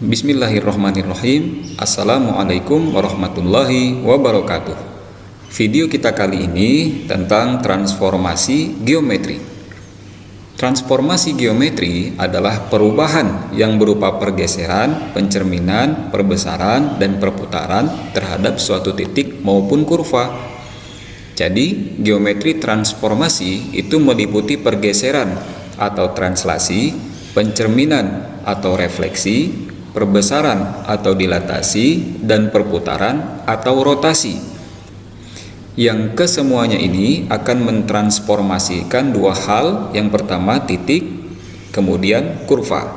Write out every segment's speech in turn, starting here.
Bismillahirrahmanirrahim. Assalamualaikum warahmatullahi wabarakatuh. Video kita kali ini tentang transformasi geometri. Transformasi geometri adalah perubahan yang berupa pergeseran, pencerminan, perbesaran, dan perputaran terhadap suatu titik maupun kurva. Jadi, geometri transformasi itu meliputi pergeseran atau translasi, pencerminan atau refleksi, perbesaran atau dilatasi, dan perputaran atau rotasi. Yang kesemuanya ini akan mentransformasikan dua hal. Yang pertama titik, kemudian kurva.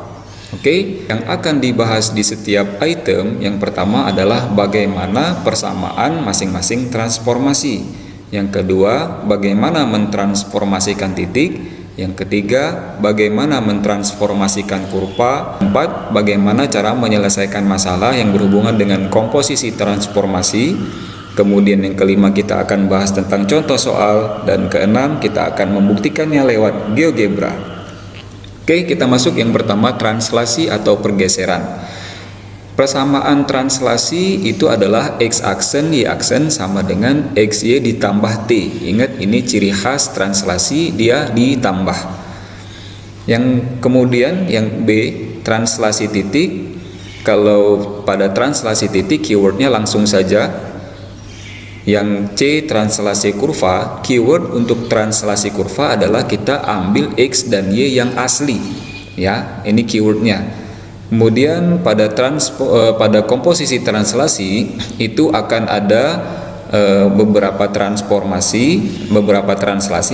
Oke, yang akan dibahas di setiap item yang pertama adalah bagaimana persamaan masing-masing transformasi. Yang kedua, bagaimana mentransformasikan titik. Yang ketiga, bagaimana mentransformasikan kurva. 4, bagaimana cara menyelesaikan masalah yang berhubungan dengan komposisi transformasi. Kemudian yang kelima, kita akan bahas tentang contoh soal. Dan keenam, kita akan membuktikannya lewat GeoGebra. Oke, kita masuk yang pertama, translasi atau pergeseran. Persamaan translasi itu adalah X aksen, Y aksen sama dengan XY ditambah T. Ingat, ini ciri khas translasi, dia ditambah. Yang kemudian yang B, translasi titik. Kalau pada translasi titik keywordnya langsung saja. Yang C, translasi kurva. Keyword untuk translasi kurva adalah kita ambil X dan Y yang asli. Ya, ini keywordnya. Kemudian pada komposisi translasi itu akan ada beberapa translasi,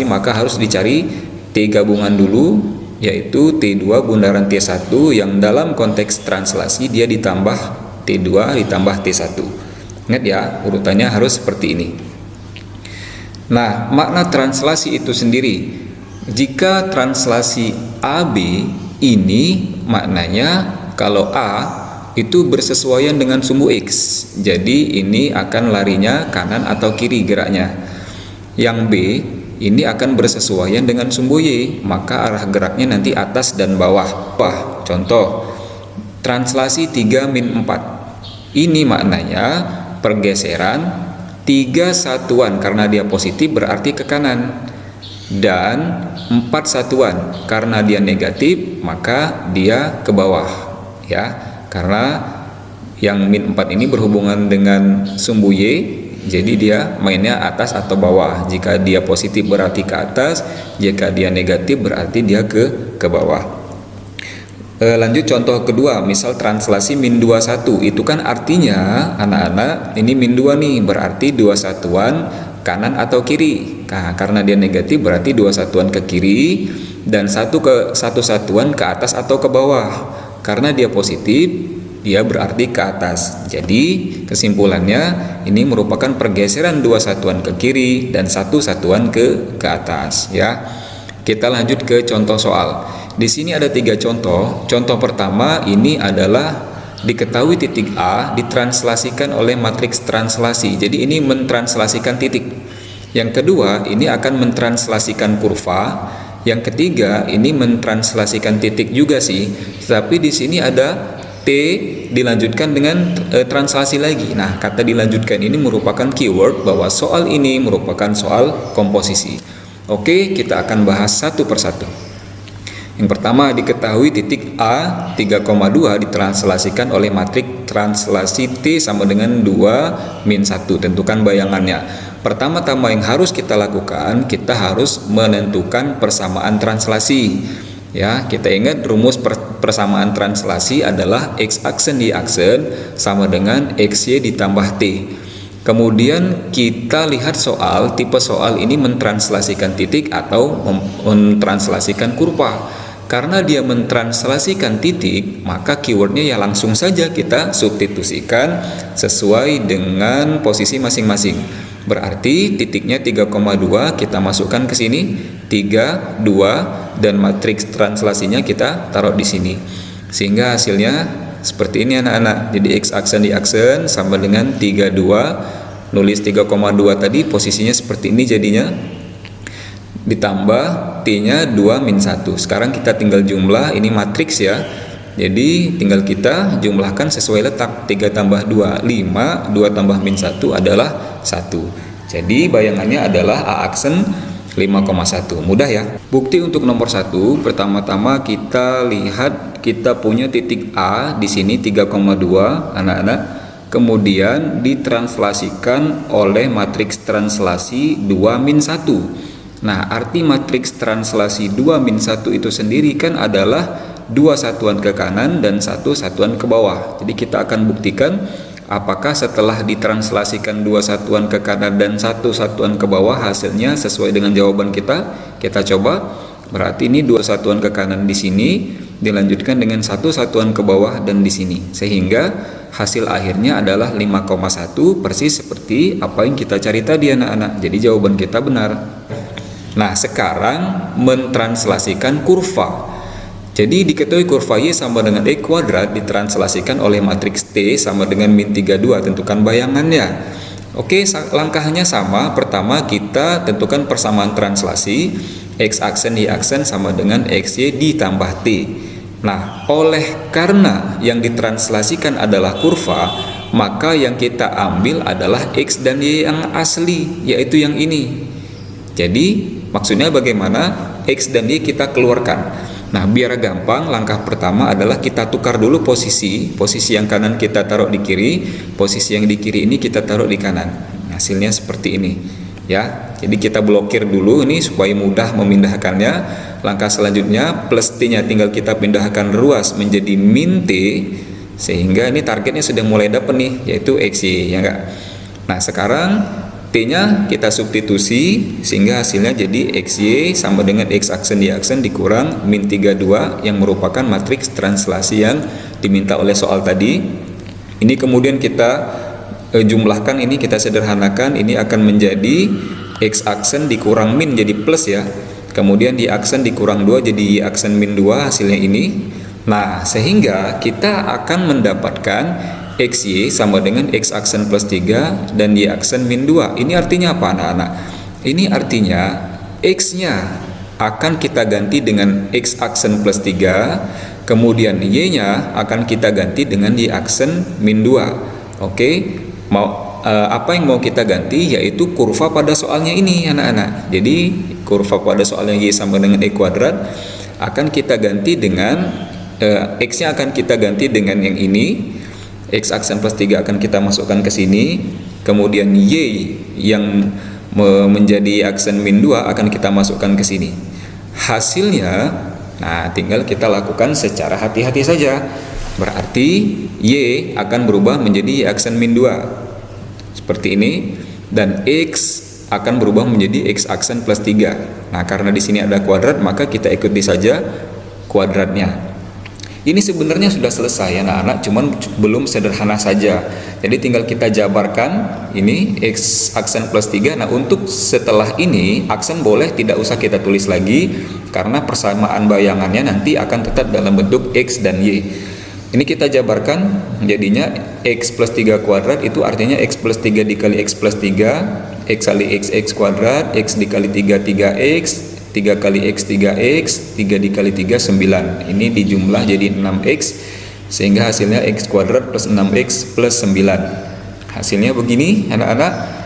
maka harus dicari T gabungan dulu, yaitu T2 bundaran T1 yang dalam konteks translasi dia ditambah T2 ditambah T1. Ingat ya, urutannya harus seperti ini. Nah, makna translasi itu sendiri, jika translasi AB ini maknanya kalau A itu bersesuaian dengan sumbu X, jadi ini akan larinya kanan atau kiri geraknya. Yang B ini akan bersesuaian dengan sumbu Y, maka arah geraknya nanti atas dan bawah. Contoh, translasi 3-4. Ini maknanya pergeseran 3 satuan, karena dia positif berarti ke kanan. Dan 4 satuan, karena dia negatif maka dia ke bawah. Ya, karena yang min 4 ini berhubungan dengan sumbu Y, jadi dia mainnya atas atau bawah. Jika dia positif berarti ke atas, jika dia negatif berarti dia ke bawah. Lanjut contoh kedua, misal translasi min 21. Itu kan artinya anak-anak ini min 2 nih, berarti 2 satuan kanan atau kiri. Nah, karena dia negatif berarti 2 satuan ke kiri dan 1 satuan ke atas atau ke bawah. Karena dia positif, dia berarti ke atas. Jadi kesimpulannya ini merupakan pergeseran 2 satuan ke kiri dan 1 satuan ke atas. Ya, kita lanjut ke contoh soal. Di sini ada 3 contoh. Contoh pertama ini adalah diketahui titik A ditranslasikan oleh matriks translasi. Jadi ini mentranslasikan titik. Yang kedua ini akan mentranslasikan kurva. Yang ketiga ini mentranslasikan titik juga sih, tapi di sini ada T dilanjutkan dengan translasi lagi. Nah, kata dilanjutkan ini merupakan keyword bahwa soal ini merupakan soal komposisi. Oke, kita akan bahas satu persatu. Yang pertama, diketahui titik A 3,2 ditranslasikan oleh matriks translasi T sama dengan 2-1. Tentukan bayangannya. Pertama-tama yang harus kita lakukan, kita harus menentukan persamaan translasi. Ya, kita ingat rumus persamaan translasi adalah X aksen Y aksen sama dengan XY ditambah T. Kemudian kita lihat soal, tipe soal ini mentranslasikan titik atau mentranslasikan kurva. Karena dia mentranslasikan titik, maka keywordnya ya langsung saja kita substitusikan sesuai dengan posisi masing-masing. Berarti titiknya 3,2 kita masukkan ke sini, 3, 2, dan matriks translasinya kita taruh di sini. Sehingga hasilnya seperti ini anak-anak. Jadi X aksen Y aksen sama dengan 3, 2. Nulis 3,2 tadi posisinya seperti ini jadinya. Ditambah T-nya 2-1. Sekarang kita tinggal jumlah, ini matriks ya. Jadi tinggal kita jumlahkan sesuai letak. 3 tambah 2, 5. 2 tambah min 1 adalah 1. Jadi bayangannya adalah A aksen 5,1. Mudah ya. Bukti untuk nomor 1, pertama-tama kita lihat kita punya titik A di sini 3,2 anak-anak. Kemudian ditranslasikan oleh matriks translasi 2 min 1. Nah, arti matriks translasi 2 min 1 itu sendiri kan adalah 2 satuan ke kanan dan 1 satuan ke bawah. Jadi kita akan buktikan apakah setelah ditranslasikan 2 satuan ke kanan dan 1 satuan ke bawah hasilnya sesuai dengan jawaban kita. Kita coba. Berarti ini 2 satuan ke kanan di sini dilanjutkan dengan 1 satuan ke bawah dan di sini. Sehingga hasil akhirnya adalah 5,1 persis seperti apa yang kita cari tadi anak-anak. Jadi jawaban kita benar. Nah, sekarang mentranslasikan kurva. Jadi diketahui kurva Y sama dengan E kuadrat ditranslasikan oleh matriks T sama dengan min 32. Tentukan bayangannya. Oke, langkahnya sama. Pertama kita tentukan persamaan translasi. X aksen Y aksen sama dengan XY ditambah T. Nah, oleh karena yang ditranslasikan adalah kurva, maka yang kita ambil adalah X dan Y yang asli, yaitu yang ini. Jadi maksudnya bagaimana? X dan Y kita keluarkan. Nah, biar gampang, langkah pertama adalah kita tukar dulu posisi yang kanan kita taruh di kiri, posisi yang di kiri ini kita taruh di kanan. Hasilnya seperti ini ya. Jadi kita blokir dulu ini supaya mudah memindahkannya. Langkah selanjutnya plus T-nya tinggal kita pindahkan ruas menjadi min T, sehingga ini targetnya sudah mulai dapat nih, yaitu XY ya enggak. Nah, sekarang T-nya kita substitusi sehingga hasilnya jadi XY sama dengan X aksen Y aksen dikurang min 32 yang merupakan matriks translasi yang diminta oleh soal tadi. Ini kemudian kita jumlahkan, ini kita sederhanakan, ini akan menjadi X aksen dikurang min jadi plus ya. Kemudian di aksen dikurang 2 jadi Y aksen min 2 hasilnya ini. Nah, sehingga kita akan mendapatkan XY sama dengan X aksen plus 3 dan Y aksen min 2. Ini artinya apa anak-anak? Ini artinya X-nya akan kita ganti dengan X aksen plus 3, kemudian Y-nya akan kita ganti dengan Y aksen min 2. Oke, apa yang mau kita ganti? Yaitu kurva pada soalnya ini anak-anak. Jadi kurva pada soalnya Y sama dengan E kuadrat akan kita ganti dengan X-nya akan kita ganti dengan yang ini. X aksen plus 3 akan kita masukkan ke sini, kemudian Y yang menjadi aksen min 2 akan kita masukkan ke sini. Hasilnya, nah tinggal kita lakukan secara hati-hati saja. Berarti Y akan berubah menjadi Y aksen min 2 seperti ini, dan X akan berubah menjadi X aksen plus 3. Nah, karena di sini ada kuadrat, maka kita ikuti saja kuadratnya. Ini sebenarnya sudah selesai anak-anak, cuman belum sederhana saja. Jadi tinggal kita jabarkan ini X aksen plus 3. Nah, untuk setelah ini aksen boleh tidak usah kita tulis lagi karena persamaan bayangannya nanti akan tetap dalam bentuk X dan Y. Ini kita jabarkan jadinya X plus 3 kuadrat itu artinya X plus 3 dikali X plus 3, X kali X kuadrat, X dikali 3 3X, 3 kali X 3X, 3 dikali 3 9. Ini dijumlah jadi 6X sehingga hasilnya X kuadrat plus 6X plus 9. Hasilnya begini anak-anak.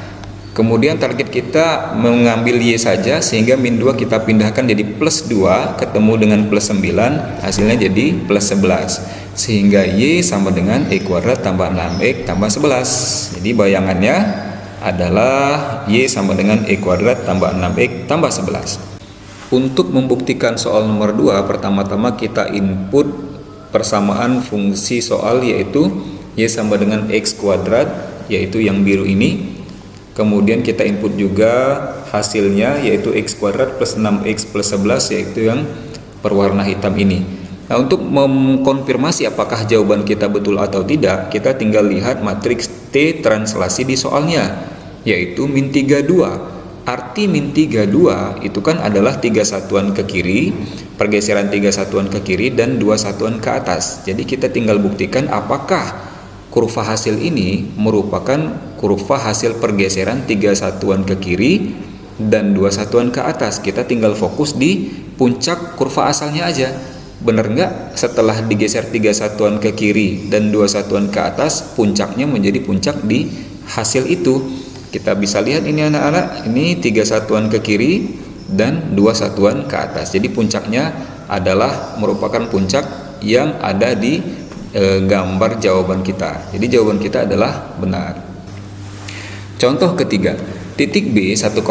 Kemudian target kita mengambil Y saja sehingga min 2 kita pindahkan jadi plus 2 ketemu dengan plus 9, hasilnya jadi plus 11. Sehingga Y sama dengan E kuadrat tambah 6X tambah 11. Jadi bayangannya adalah Y sama dengan E kuadrat tambah 6X tambah 11. Untuk membuktikan soal nomor 2, pertama-tama kita input persamaan fungsi soal, yaitu Y sama dengan X kuadrat, yaitu yang biru ini. Kemudian kita input juga hasilnya, yaitu X kuadrat plus 6X plus 11, yaitu yang berwarna hitam ini. Nah, untuk mengkonfirmasi apakah jawaban kita betul atau tidak, kita tinggal lihat matriks T translasi di soalnya, yaitu min 32. Arti min 32 itu kan adalah 3 satuan ke kiri, pergeseran 3 satuan ke kiri dan 2 satuan ke atas. Jadi kita tinggal buktikan apakah kurva hasil ini merupakan kurva hasil pergeseran 3 satuan ke kiri dan 2 satuan ke atas. Kita tinggal fokus di puncak kurva asalnya aja. Benar nggak setelah digeser 3 satuan ke kiri dan 2 satuan ke atas, puncaknya menjadi puncak di hasil itu? Kita bisa lihat ini anak-anak, ini 3 satuan ke kiri dan 2 satuan ke atas. Jadi puncaknya adalah merupakan puncak yang ada di gambar jawaban kita. Jadi jawaban kita adalah benar. Contoh ketiga, titik B 1,4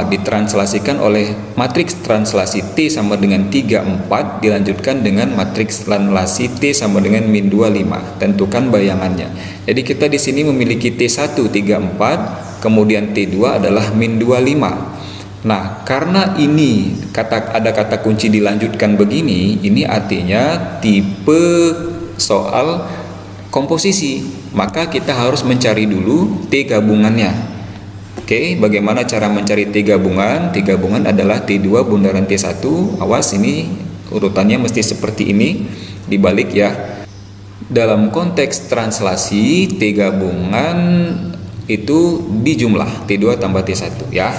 ditranslasikan oleh matriks translasi T sama dengan 34 dilanjutkan dengan matriks translasi T sama dengan min 25. Tentukan bayangannya. Jadi kita di sini memiliki T1 34, kemudian T2 adalah min 25. Nah, karena ini ada kata kunci dilanjutkan begini, ini artinya tipe soal komposisi, maka kita harus mencari dulu T gabungannya. Oke, bagaimana cara mencari T gabungan? T gabungan adalah T2 bundaran T1. Awas, ini urutannya mesti seperti ini, dibalik ya. Dalam konteks translasi, T gabungan itu dijumlah T2 tambah T1 ya.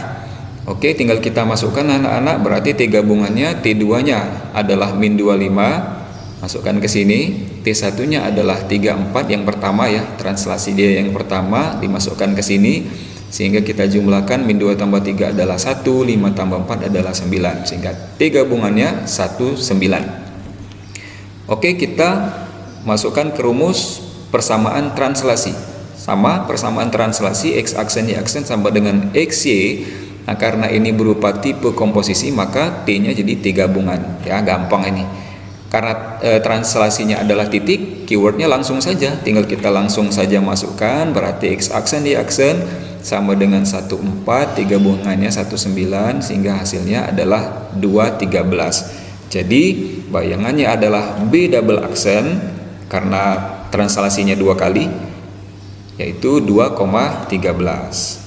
Oke, tinggal kita masukkan anak-anak, berarti T gabungannya T2-nya adalah min 25, masukkan ke sini. T1-nya adalah 34 yang pertama ya, translasi dia yang pertama dimasukkan ke sini, sehingga kita jumlahkan min 2 tambah 3 adalah 1, 5 tambah 4 adalah 9, sehingga T gabungannya 19. Oke, kita masukkan ke rumus persamaan translasi. Sama persamaan translasi X aksen Y aksen sama dengan XY. Nah, karena ini berupa tipe komposisi, maka T-nya jadi T gabungan. Ya, gampang ini. Karena translasinya adalah titik, keywordnya langsung saja. Tinggal kita langsung saja masukkan, berarti X aksen Y aksen sama dengan 14, T gabungannya 19, sehingga hasilnya adalah 213. Jadi, bayangannya adalah B double aksen, karena translasinya 2 kali, yaitu 2,13.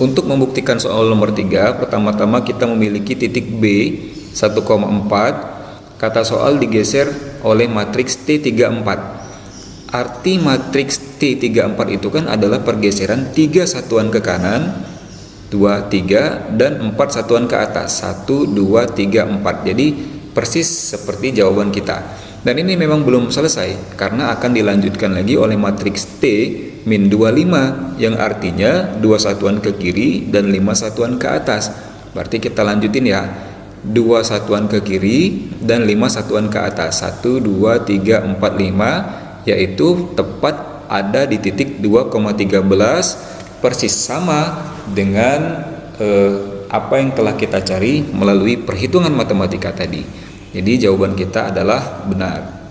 Untuk membuktikan soal nomor 3, pertama-tama kita memiliki titik B 1,4. Kata soal digeser oleh matriks T34. Arti matriks T34 itu kan adalah pergeseran 3 satuan ke kanan, 2, 3, dan 4 satuan ke atas, 1, 2, 3, 4. Jadi persis seperti jawaban kita. Dan ini memang belum selesai, karena akan dilanjutkan lagi oleh matriks T min 25, yang artinya 2 satuan ke kiri dan 5 satuan ke atas. Berarti kita lanjutin ya, 2 satuan ke kiri dan 5 satuan ke atas, 1, 2, 3, 4, 5, yaitu tepat ada di titik 2,13, persis sama dengan apa yang telah kita cari melalui perhitungan matematika tadi. Jadi jawaban kita adalah benar.